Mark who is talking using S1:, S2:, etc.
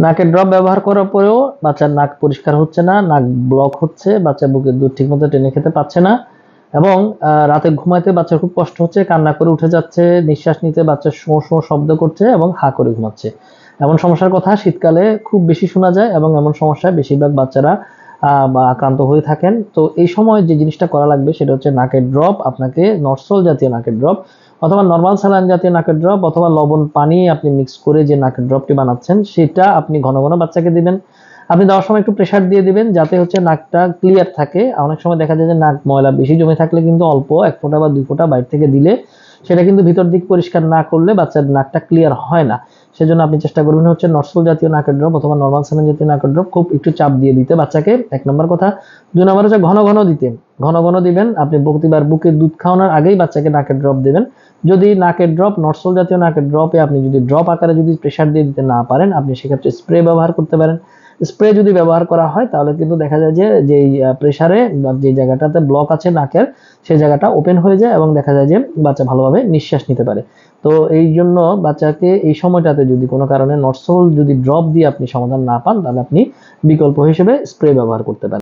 S1: নাকের ড্রপ ব্যবহার করার পরেও বাচ্চার নাক পরিষ্কার হচ্ছে না, নাক ব্লক হচ্ছে, বাচ্চা বুকের দুধ ঠিকমতো টেনে খেতে পাচ্ছে না, এবং রাতে ঘুমাইতে বাচ্চার খুব কষ্ট হচ্ছে, কান্না করে উঠে যাচ্ছে, নিঃশ্বাস নিতে বাচ্চা শোঁ শোঁ শব্দ করছে এবং হা করে ঘুমাচ্ছে। এমন সমস্যার কথা শীতকালে খুব বেশি শোনা যায় এবং এমন সমস্যায় বেশিরভাগ বাচ্চারা বা আক্রান্ত হয়ে থাকেন। তো এই সময় যে জিনিসটা করা লাগবে সেটা হচ্ছে নাকের ড্রপ, আপনাকে নরসল জাতীয় নাকের ড্রপ অথবা নর্মাল স্যালাইন জাতীয় নাকের ড্রপ অথবা লবণ পানি আপনি মিক্স করে যে নাকের ড্রপটি বানাচ্ছেন সেটা আপনি ঘন ঘন বাচ্চাকে দিবেন। আপনি দেওয়ার সময় একটু প্রেসার দিয়ে দিবেন যাতে হচ্ছে নাকটা ক্লিয়ার থাকে। অনেক সময় দেখা যায় যে নাক ময়লা বেশি জমে থাকলে কিন্তু অল্প 1 ফোঁটা বা 2 ফোঁটা বাইরে থেকে দিলে সেটা কিন্তু ভিতর দিক পরিষ্কার না করলে বাচ্চার নাকটা ক্লিয়ার হয় না। সেজন্য আপনি চেষ্টা করবেন হচ্ছে নরসল জাতীয় নাকের ড্রপ অথবা নরমাল স্যালাইন জাতীয় নাকের ড্রপ খুব একটু চাপ দিয়ে দিতে বাচ্চাকে, 1 নম্বর কথা। 2 নম্বর হচ্ছে ঘন ঘন দিতে, ঘন ঘন দিবেন। আপনি প্রতিবার বুকে দুধ খাওয়ানোর আগেই বাচ্চাকে নাকের ড্রপ দেবেন। যদি নাকের ড্রপ নরসল জাতীয় নাকের ড্রপে আপনি যদি ড্রপ আকারে যদি প্রেসার দিয়ে দিতে না পারেন, আপনি সেক্ষেত্রে স্প্রে ব্যবহার করতে পারেন। স্প্রে যদি ব্যবহার করা হয় তাহলে কিন্তু দেখা যায় যে যেই প্রেসারে যে জায়গাটাতে ব্লক আছে নাকের সেই জায়গাটা ওপেন হয়ে যায় এবং দেখা যায় যে বাচ্চা ভালোভাবে নিঃশ্বাস নিতে পারে। তো এই জন্য বাচ্চাকে এই সময়টাতে যদি কোনো কারণে নরসল যদি ড্রপ দিয়ে আপনি সমাধান না পান তাহলে আপনি বিকল্প হিসেবে স্প্রে ব্যবহার করতে পারেন।